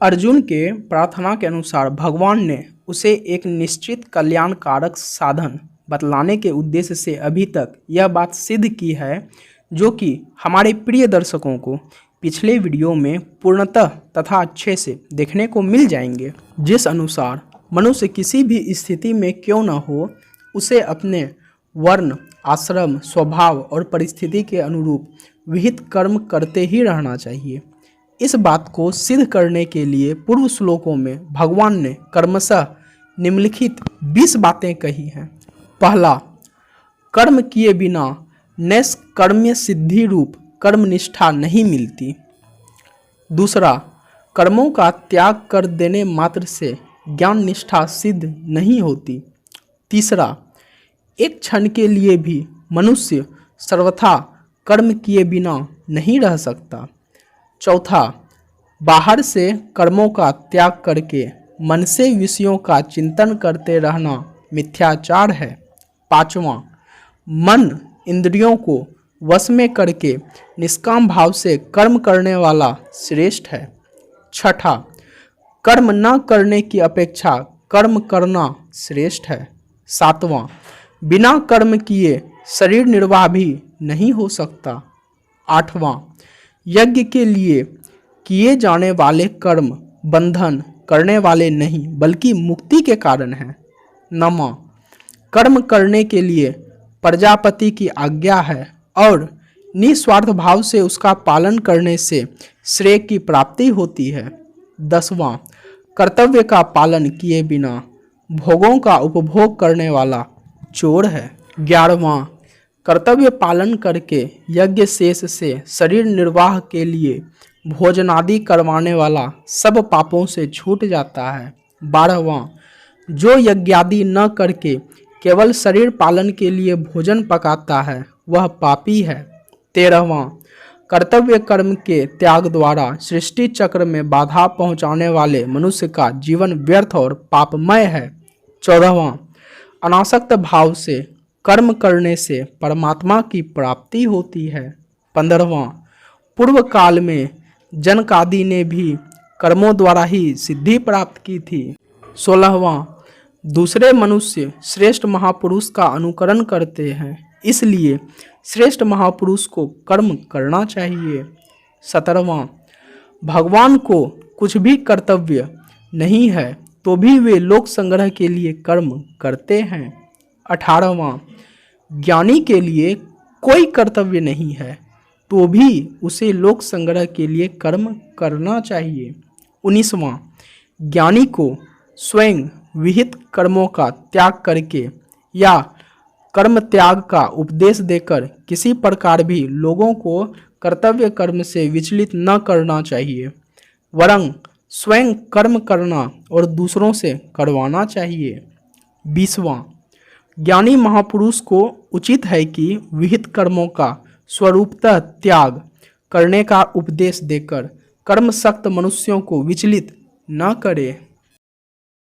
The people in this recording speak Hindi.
अर्जुन के प्रार्थना के अनुसार भगवान ने उसे एक निश्चित कल्याणकारक साधन बतलाने के उद्देश्य से अभी तक यह बात सिद्ध की है, जो कि हमारे प्रिय दर्शकों को पिछले वीडियो में पूर्णतः तथा अच्छे से देखने को मिल जाएंगे। जिस अनुसार मनुष्य किसी भी स्थिति में क्यों न हो, उसे अपने वर्ण, आश्रम, स्वभाव और परिस्थिति के अनुरूप विहित कर्म करते ही रहना चाहिए। इस बात को सिद्ध करने के लिए पूर्व श्लोकों में भगवान ने कर्मशः निम्नलिखित 20 बातें कही हैं। पहला, कर्म किए बिना नैष्कर्म्य सिद्धि रूप कर्मनिष्ठा नहीं मिलती। दूसरा, कर्मों का त्याग कर देने मात्र से ज्ञान निष्ठा सिद्ध नहीं होती। तीसरा, एक क्षण के लिए भी मनुष्य सर्वथा कर्म किए बिना नहीं रह सकता। चौथा, बाहर से कर्मों का त्याग करके मन से विषयों का चिंतन करते रहना मिथ्याचार है। पांचवा, मन इंद्रियों को वश में करके निष्काम भाव से कर्म करने वाला श्रेष्ठ है। छठा, कर्म न करने की अपेक्षा कर्म करना श्रेष्ठ है। सातवां, बिना कर्म किए शरीर निर्वाह भी नहीं हो सकता। आठवां, यज्ञ के लिए किए जाने वाले कर्म बंधन करने वाले नहीं बल्कि मुक्ति के कारण हैं। नौवां, कर्म करने के लिए प्रजापति की आज्ञा है और निस्वार्थ भाव से उसका पालन करने से श्रेय की प्राप्ति होती है। 10वां, कर्तव्य का पालन किए बिना भोगों का उपभोग करने वाला चोर है। 11वां, कर्तव्य पालन करके यज्ञ शेष से शरीर निर्वाह के लिए भोजनादि करवाने वाला सब पापों से छूट जाता है। 12वां, जो यज्ञादि न करके केवल शरीर पालन के लिए भोजन पकाता है वह पापी है। 13वां, कर्तव्य कर्म के त्याग द्वारा सृष्टि चक्र में बाधा पहुंचाने वाले मनुष्य का जीवन व्यर्थ और पापमय है। 14वां, अनासक्त भाव से कर्म करने से परमात्मा की प्राप्ति होती है। 15वां, पूर्व काल में जनकादि ने भी कर्मों द्वारा ही सिद्धि प्राप्त की थी। 16वां, दूसरे मनुष्य श्रेष्ठ महापुरुष का अनुकरण करते हैं, इसलिए श्रेष्ठ महापुरुष को कर्म करना चाहिए। 17वां, भगवान को कुछ भी कर्तव्य नहीं है तो भी वे लोक संग्रह के लिए कर्म करते हैं। 18वां, ज्ञानी के लिए कोई कर्तव्य नहीं है तो भी उसे लोक संग्रह के लिए कर्म करना चाहिए। 19वां, ज्ञानी को स्वयं विहित कर्मों का त्याग करके या कर्म त्याग का उपदेश देकर किसी प्रकार भी लोगों को कर्तव्य कर्म से विचलित न करना चाहिए, वरन स्वयं कर्म करना और दूसरों से करवाना चाहिए। 20वां, ज्ञानी महापुरुष को उचित है कि विहित कर्मों का स्वरूपतः त्याग करने का उपदेश देकर कर्म सक्त मनुष्यों को विचलित न करे।